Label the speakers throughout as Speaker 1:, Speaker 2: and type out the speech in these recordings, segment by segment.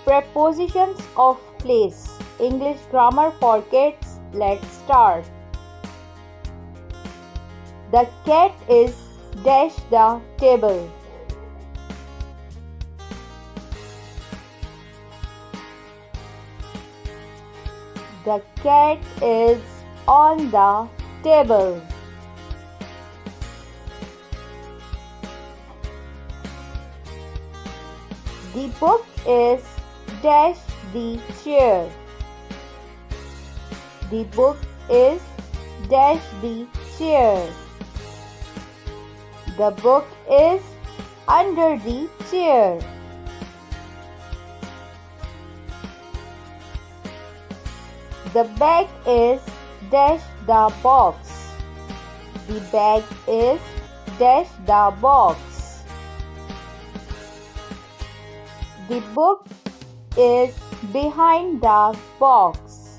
Speaker 1: Prepositions of place. English grammar for kids. Let's start. The cat is dash the table. The cat is on the table. The book is dash the chair. The book is dash the chair. The book is under the chair. The bag is dash the box. The bag is dash the box. The book is behind the box.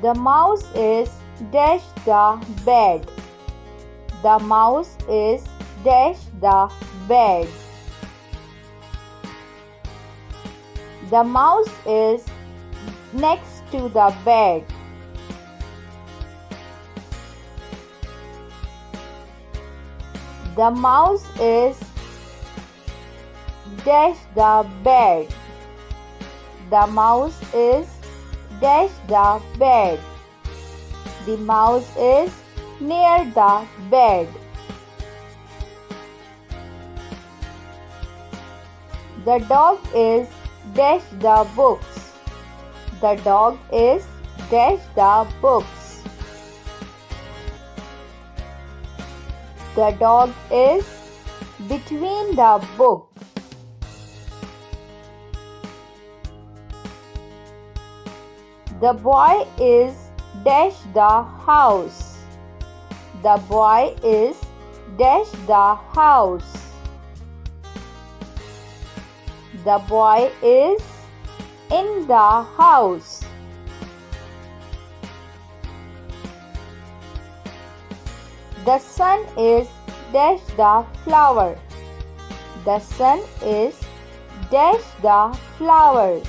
Speaker 1: The mouse is dash the bed. The mouse is dash the bed. The mouse is next to the bed. The mouse is dash the bed. The mouse is dash the bed. The mouse is near the bed. The dog is dash the books. The dog is dash the books. The dog is between the book. The boy is dash the house. The boy is dash the house. The boy is in the house. The sun is dash the flower. The sun is dash the flower.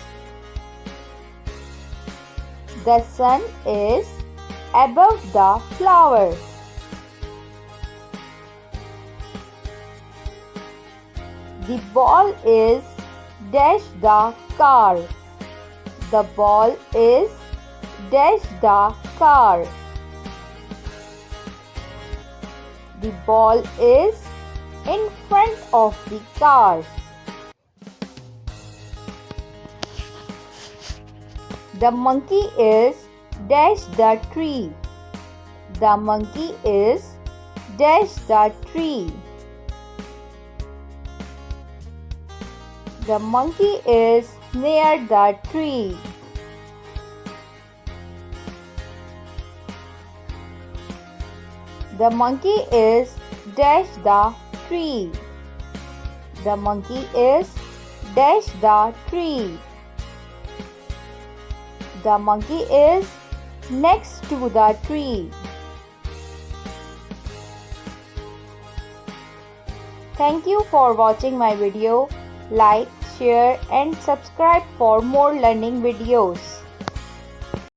Speaker 1: The sun is above the flower. The ball is dash the car. The ball is dash the car. The ball is in front of the car. The monkey is dash the tree. The monkey is dash the tree. The monkey is near the tree. The monkey is dash the tree. The monkey is dash the tree. The monkey is next to the tree. Thank you for watching my video. Like, share and subscribe for more learning videos.